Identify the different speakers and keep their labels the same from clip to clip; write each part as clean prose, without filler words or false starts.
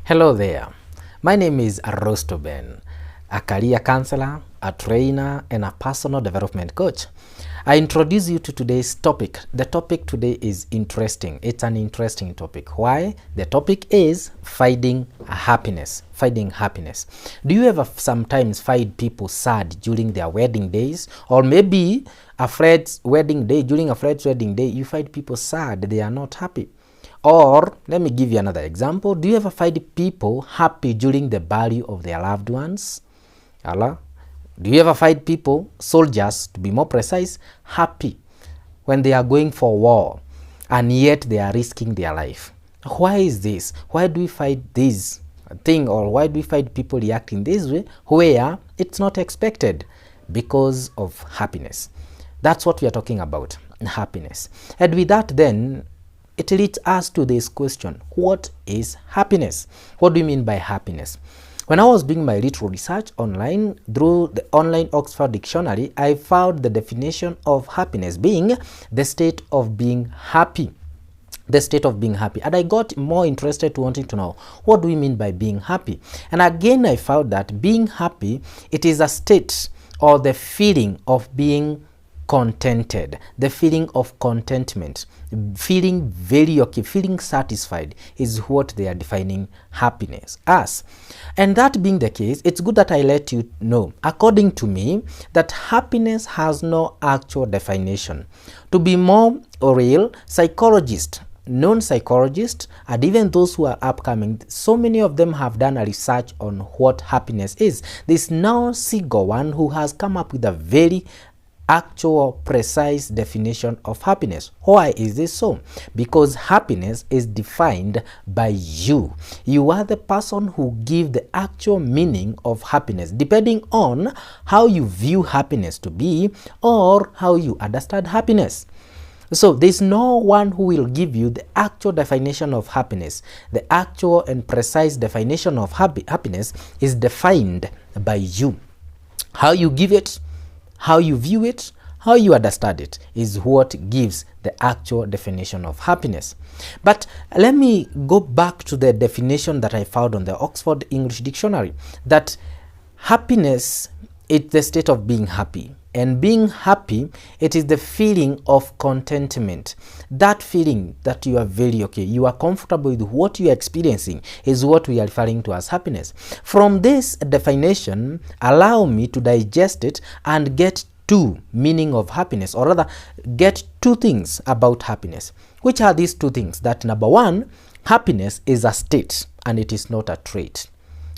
Speaker 1: Hello there. My name is Arosto Ben, a career counselor, a trainer, and a personal development coach. I introduce you to today's topic. The topic today is interesting. It's an interesting topic. Why? The topic is finding happiness. Finding happiness. Do you ever sometimes find people sad during their wedding days? Or maybe a friend's wedding day, during a friend's wedding day, you find people sad, they are not happy. Or, let me give you another example. Do you ever find people happy during the burial of their loved ones? Allah? Do you ever find people, soldiers to be more precise, happy when they are going for war and yet they are risking their life? Why is this? Why do we find this thing, or why do we find people reacting this way where it's not expected? Because of happiness. That's what we are talking about, happiness. And with that then, it leads us to this question: what is happiness? What do you mean by happiness? When I was doing my little research online through the online Oxford Dictionary, I found the definition of happiness being the state of being happy. The state of being happy. And I got more interested wanting to know, what do we mean by being happy? And again, I found that being happy, it is a state or the feeling of being contented, the feeling of contentment, feeling very okay, feeling satisfied is what they are defining happiness as. And that being the case, it's good that I let you know, according to me, that happiness has no actual definition. To be more real, psychologists, known psychologists, and even those who are upcoming, so many of them have done a research on what happiness is. This now Siegel one who has come up with a very actual precise definition of happiness. Why is this so? Because happiness is defined by you. You are the person who gives the actual meaning of happiness depending on how you view happiness to be or how you understand happiness. So there's no one who will give you the actual definition of happiness. The actual and precise definition of happiness is defined by you. How you give it, how you view it, how you understand it is what gives the actual definition of happiness. But let me go back to the definition that I found on the Oxford English Dictionary, that happiness is the state of being happy. And being happy, it is the feeling of contentment. That feeling that you are very okay, you are comfortable with what you are experiencing is what we are referring to as happiness. From this definition, allow me to digest it and get two meaning of happiness, or rather get two things about happiness. Which are these two things? That number one, happiness is a state and it is not a trait.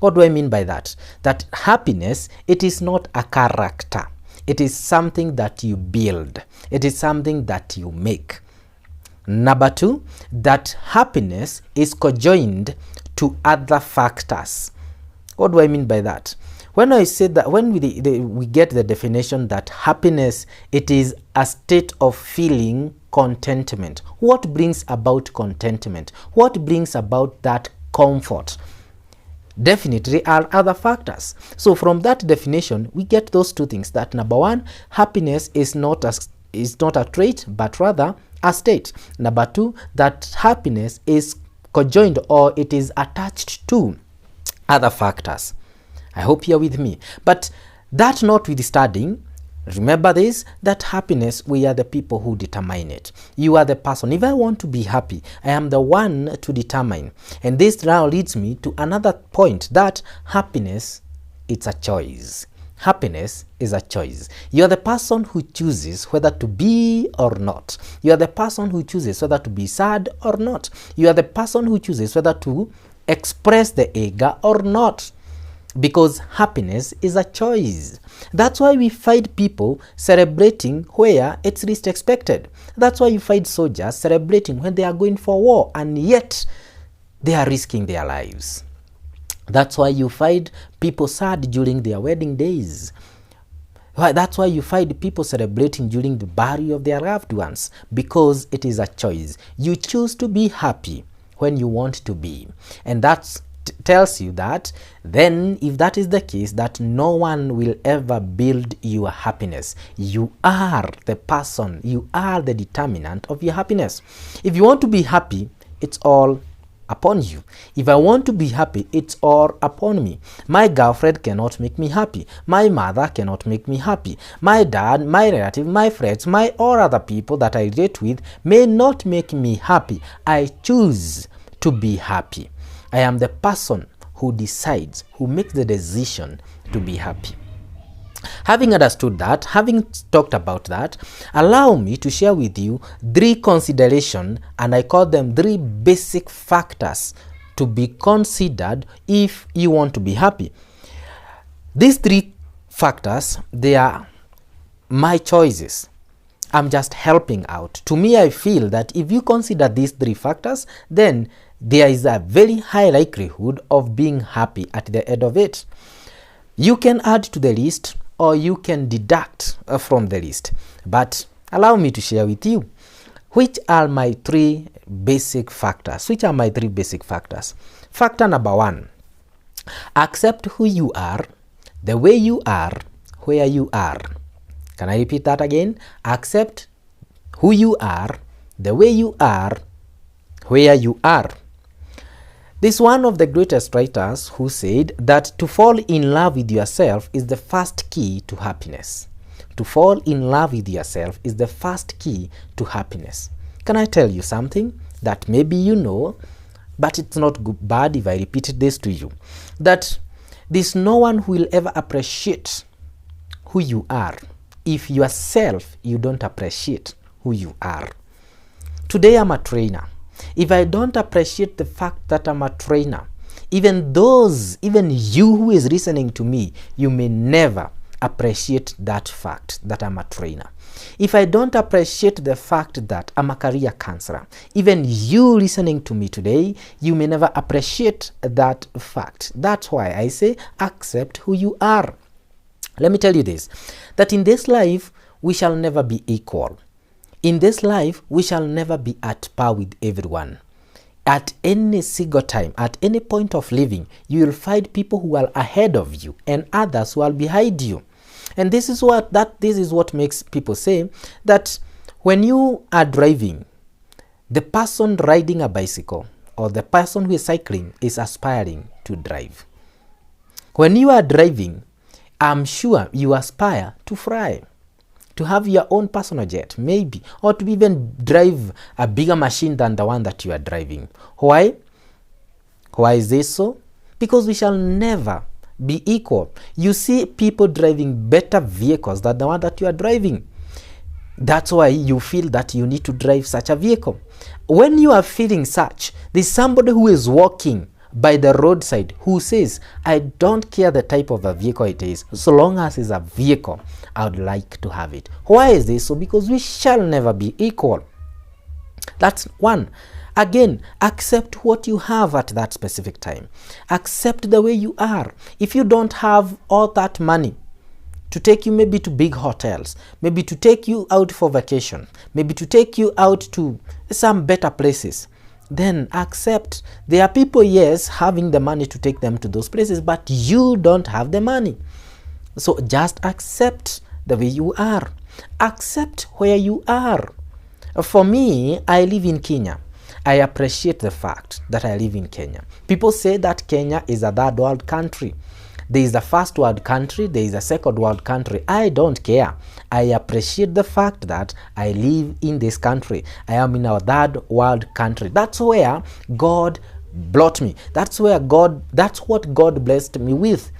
Speaker 1: What do I mean by that? That happiness, it is not a character. It is something that you build. It is something that you make. Number two, that happiness is conjoined to other factors. What do I mean by that? When I say that, when we get the definition that happiness, it is a state of feeling contentment. What brings about contentment? What brings about that comfort? Definitely are other factors. So from that definition, we get those two things. That number one, happiness is not a trait, but rather a state. Number two, that happiness is conjoined or it is attached to other factors. I hope you're with me. But that notwithstanding, remember this, that happiness, we are the people who determine it. You are the person. If I want to be happy, I am the one to determine. And this now leads me to another point, that happiness, it's a choice. Happiness is a choice. You are the person who chooses whether to be or not. You are the person who chooses whether to be sad or not. You are the person who chooses whether to express the anger or not. Because happiness is a choice. That's why we find people celebrating where it's least expected. That's why you find soldiers celebrating when they are going for war and yet they are risking their lives. That's why you find people sad during their wedding days. That's why you find people celebrating during the burial of their loved ones, because it is a choice. You choose to be happy when you want to be. And that's tells you that then, if that is the case, that no one will ever build your happiness. You are the person, you are the determinant of your happiness. If you want to be happy, it's all upon you. If I want to be happy, it's all upon me. My girlfriend cannot make me happy. My mother cannot make me happy. My dad, my relative, my friends, my all other people that I relate with may not make me happy. I choose to be happy. I am the person who decides, who makes the decision to be happy. Having understood that, having talked about that, allow me to share with you 3 considerations, and I call them 3 basic factors to be considered if you want to be happy. These 3 factors, they are my choices. I'm just helping out. To me, I feel that if you consider these 3 factors, then there is a very high likelihood of being happy at the end of it. You can add to the list or you can deduct from the list. But allow me to share with you which are my 3 basic factors. Which are my 3 basic factors? Factor number 1, accept who you are, the way you are, where you are. Can I repeat that again? Accept who you are, the way you are, where you are. This is one of the greatest writers who said that to fall in love with yourself is the first key to happiness. To fall in love with yourself is the first key to happiness. Can I tell you something that maybe you know, but it's not bad if I repeat this to you? That there's no one who will ever appreciate who you are if yourself you don't appreciate who you are. Today I'm a trainer. If I don't appreciate the fact that I'm a trainer, even you who is listening to me, you may never appreciate that fact that I'm a trainer. If I don't appreciate the fact that I'm a career counselor, even you listening to me today, you may never appreciate that fact. That's why I say accept who you are. Let me tell you this, that in this life, we shall never be equal. In this life, we shall never be at par with everyone. At any single time, at any point of living, you will find people who are ahead of you and others who are behind you. And this is what makes people say that when you are driving, the person riding a bicycle or the person who is cycling is aspiring to drive. When you are driving, I'm sure you aspire to fly, to have your own personal jet, maybe, or to even drive a bigger machine than the one that you are driving. Why? Why is this so? Because we shall never be equal. You see people driving better vehicles than the one that you are driving. That's why you feel that you need to drive such a vehicle. When you are feeling such, there's somebody who is walking by the roadside who says, I don't care the type of a vehicle it is, so long as it's a vehicle, I would like to have it. Why is this so? Because we shall never be equal. That's one. Again, accept what you have at that specific time. Accept the way you are. If you don't have all that money to take you maybe to big hotels, maybe to take you out for vacation, maybe to take you out to some better places, then accept. There are people, yes, having the money to take them to those places, but you don't have the money. So just accept the way you are. Accept where you are. For me, I live in Kenya. I appreciate the fact that I live in Kenya. People say that Kenya is a third world country. There is a first world country, there is a second world country. I don't care. I appreciate the fact that I live in this country. I am in a third world country. That's where God brought me. That's what God blessed me with.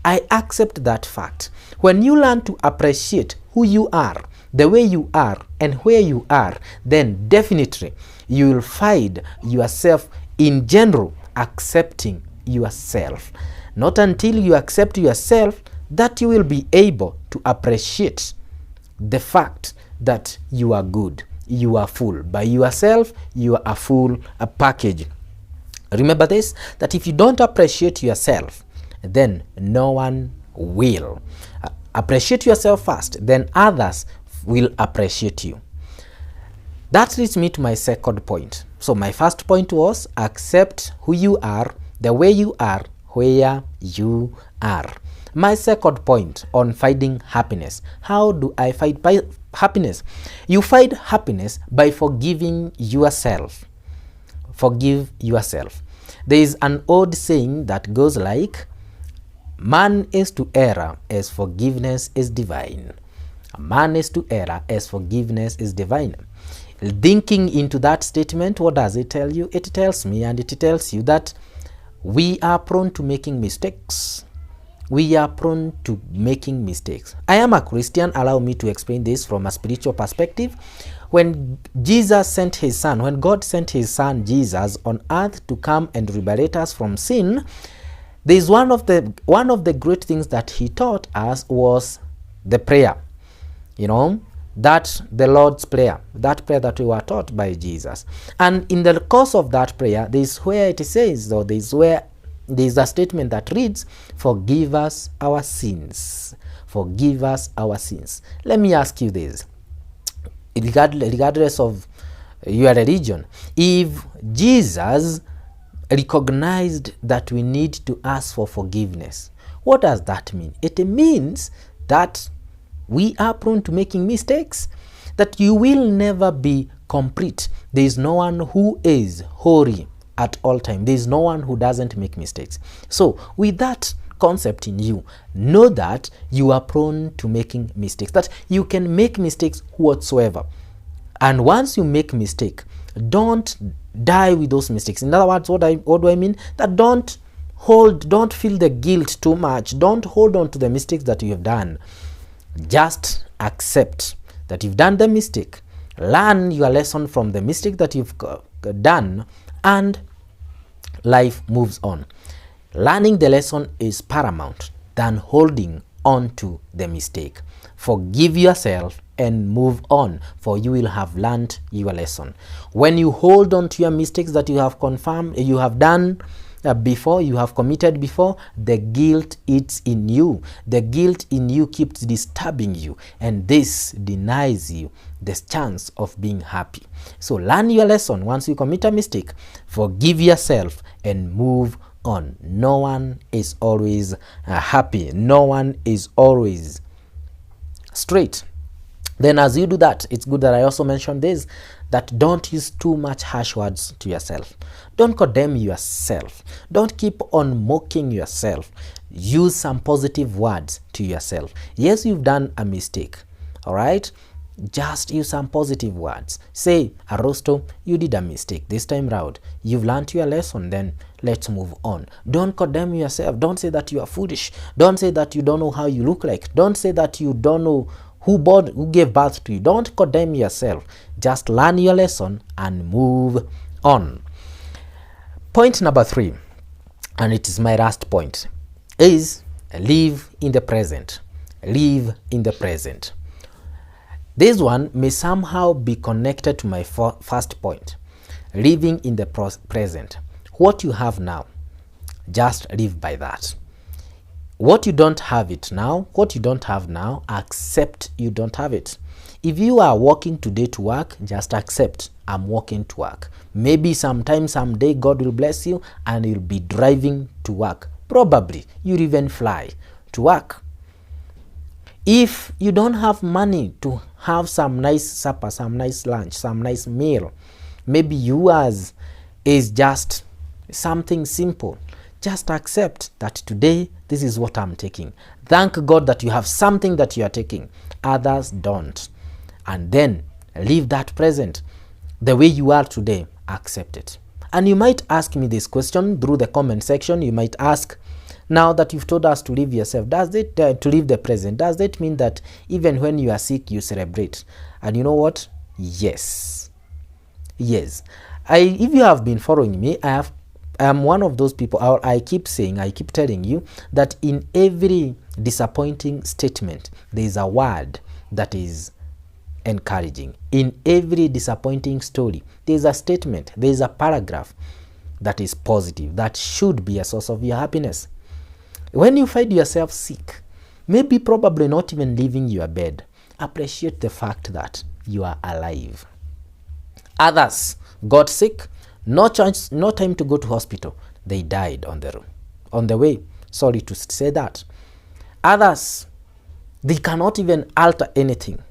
Speaker 1: I accept that fact. When you learn to appreciate who you are, the way you are, and where you are, then definitely you will find yourself in general accepting yourself. Not until you accept yourself that you will be able to appreciate the fact that you are good, you are full. By yourself, you are a full package. Remember this, that if you don't appreciate yourself, then no one will. Appreciate yourself first, then others will appreciate you. That leads me to my second point. So my first point was accept who you are, the way you are, where you are. My second point on finding happiness. How do I find happiness? You find happiness by forgiving yourself. Forgive yourself. There is an old saying that goes like, man is to error as forgiveness is divine. Man is to error as forgiveness is divine. Thinking into that statement, what does it tell you? It tells me, and it tells you, that we are prone to making mistakes. We are prone to making mistakes. I am a Christian. Allow me to explain this from a spiritual perspective. When Jesus sent his son, when God sent his son Jesus on earth to come and liberate us from sin, there is one of the great things that he taught us was the prayer. You know, that the Lord's Prayer, that prayer that we were taught by Jesus. And in the course of that prayer, there is where it says, or there is where there is a statement that reads, forgive us our sins. Forgive us our sins. Let me ask you this, regardless of your religion, if Jesus recognized that we need to ask for forgiveness, what does that mean? It means that we are prone to making mistakes, that you will never be complete. There is no one who is holy at all time. There is no one who doesn't make mistakes. So with that concept in you, know that you are prone to making mistakes, that you can make mistakes whatsoever. And once you make mistake, don't die with those mistakes. In other words, what do I mean? That don't feel the guilt too much. Don't hold on to the mistakes that you have done. Just accept that you've done the mistake, learn your lesson from the mistake that you've done, and life moves on. Learning the lesson is paramount than holding on to the mistake. Forgive yourself and move on, for you will have learned your lesson. When you hold on to your mistakes that you have confirmed, you have done before, you have committed before, the guilt eats in you. The guilt in you keeps disturbing you, and this denies you the chance of being happy. So learn your lesson. Once you commit a mistake, forgive yourself and move on. No one is always happy. No one is always straight. Then as you do that, it's good that I also mentioned this, that don't use too much harsh words to yourself. Don't condemn yourself. Don't keep on mocking yourself. Use some positive words to yourself. Yes, you've done a mistake, all right? Just use some positive words. Say, Arosto, you did a mistake this time round. You've learned your lesson, then let's move on. Don't condemn yourself. Don't say that you are foolish. Don't say that you don't know how you look like. Don't say that you don't know who gave birth to you. Don't condemn yourself. Just learn your lesson and move on. Point number 3, and it is my last point, is live in the present. Live in the present. This one may somehow be connected to my first point, living in the present. What you have now, just live by that. What you don't have it now, accept you don't have it. If you are walking today to work, just accept I'm walking to work. Maybe sometime, someday, God will bless you and you'll be driving to work. Probably you'll even fly to work. If you don't have money to have some nice supper, some nice lunch, some nice meal, maybe yours is just something simple. Just accept that today, this is what I'm taking. Thank God that you have something that you are taking. Others don't. And then leave that present. The way you are today, accept it. And you might ask me this question through the comment section. You might ask, now that you've told us to live yourself, does it to live the present, does that mean that even when you are sick, you celebrate? And you know what? Yes. Yes. If you have been following me, I am one of those people. I keep telling you that in every disappointing statement, there is a word that is encouraging. In every disappointing story, there is a statement, there is a paragraph that is positive, that should be a source of your happiness. When you find yourself sick, maybe probably not even leaving your bed, appreciate the fact that you are alive. Others got sick, no chance, no time to go to hospital. They died on the way. Sorry to say that. Others, they cannot even alter anything.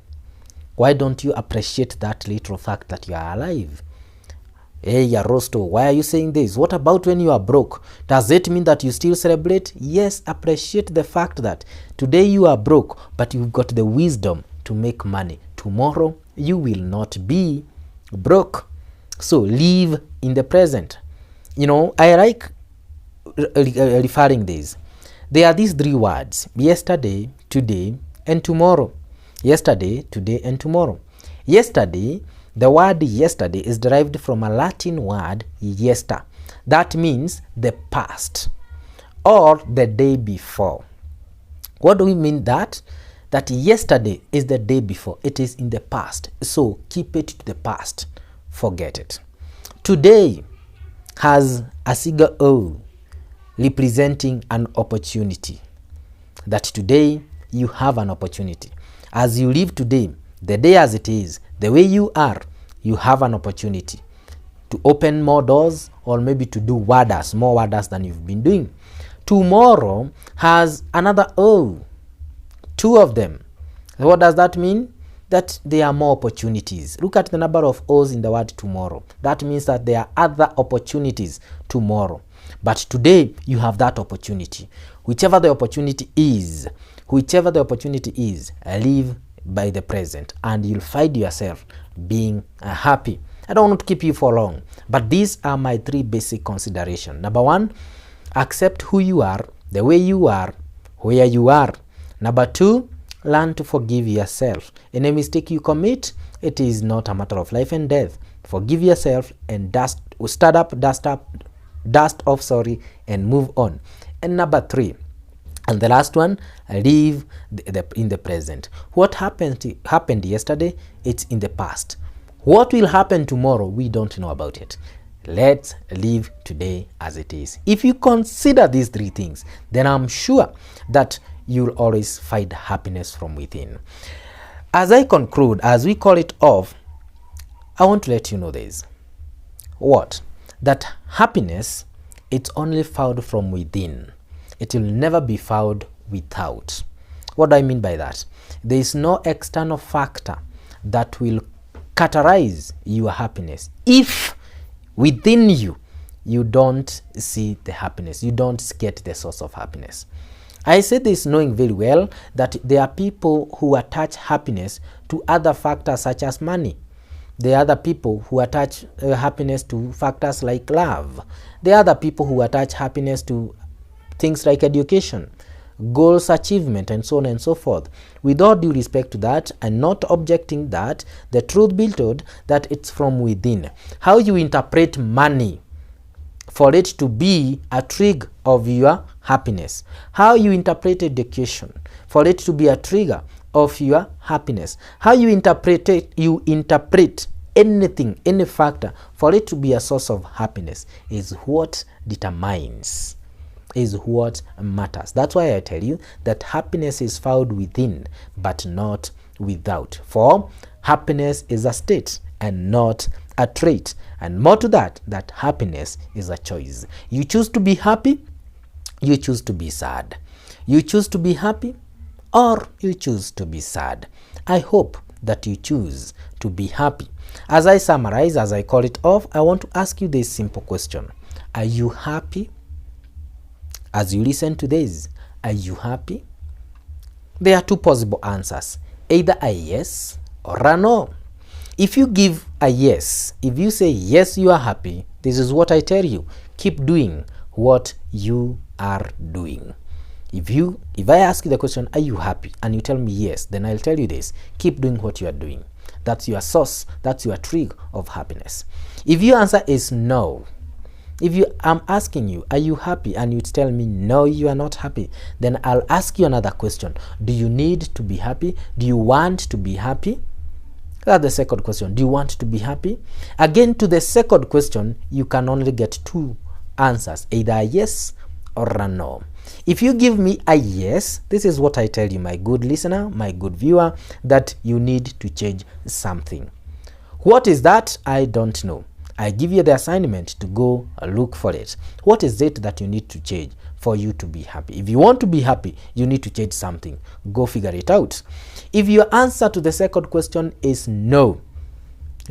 Speaker 1: Why don't you appreciate that little fact that you are alive? Hey, Arosto, why are you saying this? What about when you are broke? Does it mean that you still celebrate? Yes, appreciate the fact that today you are broke, but you've got the wisdom to make money. Tomorrow, you will not be broke. So live in the present. You know, I like referring this. There are these three words: yesterday, today, and tomorrow. Yesterday, today, and tomorrow. Yesterday, the word yesterday is derived from a Latin word yester. That means the past or the day before. What do we mean that? That yesterday is the day before. It is in the past. So keep it to the past. Forget it. Today has a single O representing an opportunity. That today you have an opportunity. As you live today, the day as it is, the way you are, you have an opportunity to open more doors or maybe to do more wonders than you've been doing. Tomorrow has another O, two of them. What does that mean? That there are more opportunities. Look at the number of O's in the word tomorrow. That means that there are other opportunities tomorrow. But today you have that opportunity. Whichever the opportunity is, live by the present and you'll find yourself being happy. I don't want to keep you for long, but these are my three basic considerations. Number one, accept who you are, the way you are, where you are. Number two, learn to forgive yourself. Any mistake you commit, it is not a matter of life and death. Forgive yourself and dust off, and move on. And number three, and the last one, live in the present. What happened yesterday, it's in the past. What will happen tomorrow, we don't know about it. Let's live today as it is. If you consider these three things, then I'm sure that you'll always find happiness from within. As I conclude, as we call it off, I want to let you know this. What? That happiness, it's only found from within. It will never be found without. What do I mean by that? There is no external factor that will characterize your happiness. If within you don't see the happiness, you don't get the source of happiness. I say this knowing very well that there are people who attach happiness to other factors such as money. There are other people who attach happiness to factors like love. There are other people who attach happiness to things like education, goals achievement, and so on and so forth. With all due respect to that, and not objecting that, the truth be told, that it's from within. How you interpret money for it to be a trigger of your happiness. How you interpret education for it to be a trigger of your happiness. How you interpret anything, any factor for it to be a source of happiness is what determines, is what matters. That's why I tell you that happiness is found within but not without. For happiness is a state and not a trait. And more to that, that happiness is a choice. You choose to be happy, you choose to be sad. You choose to be happy or you choose to be sad. I hope that you choose to be happy. As I summarize, as I call it off, I want to ask you this simple question. Are you happy? As you listen to this, are you happy? There are two possible answers, either a yes or a no. If you give a yes, if you say yes, you are happy, this is what I tell you. Keep doing what you are doing. If I ask you the question, are you happy? And you tell me yes, then I'll tell you this. Keep doing what you are doing. That's your source. That's your trigger of happiness. If your answer is no, I'm asking you, are you happy? And you tell me, no, you are not happy. Then I'll ask you another question. Do you need to be happy? Do you want to be happy? That's the second question. Do you want to be happy? Again, to the second question, you can only get two answers, either a yes or a no. If you give me a yes, this is what I tell you, my good listener, my good viewer, that you need to change something. What is that? I don't know. I give you the assignment to go look for it. What is it that you need to change for you to be happy? If you want to be happy, you need to change something. Go figure it out. If your answer to the second question is no,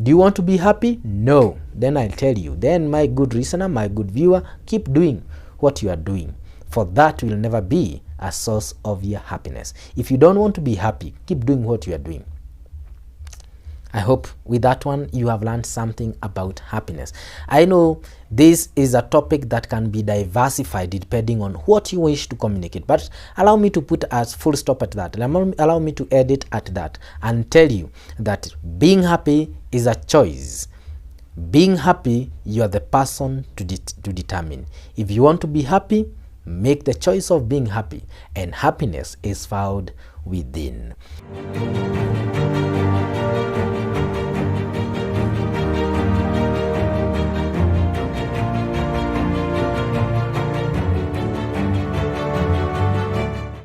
Speaker 1: Do you want to be happy? No. Then I'll tell you. Then, my good listener, my good viewer, keep doing what you are doing, for that will never be a source of your happiness. If you don't want to be happy, keep doing what you are doing. I hope with that one you have learned something about happiness. I know this is a topic that can be diversified depending on what you wish to communicate, but allow me to put a full stop at that. Allow me to edit at that and tell you that being happy is a choice. Being happy, you are the person to determine. If you want to be happy, make the choice of being happy, and happiness is found within.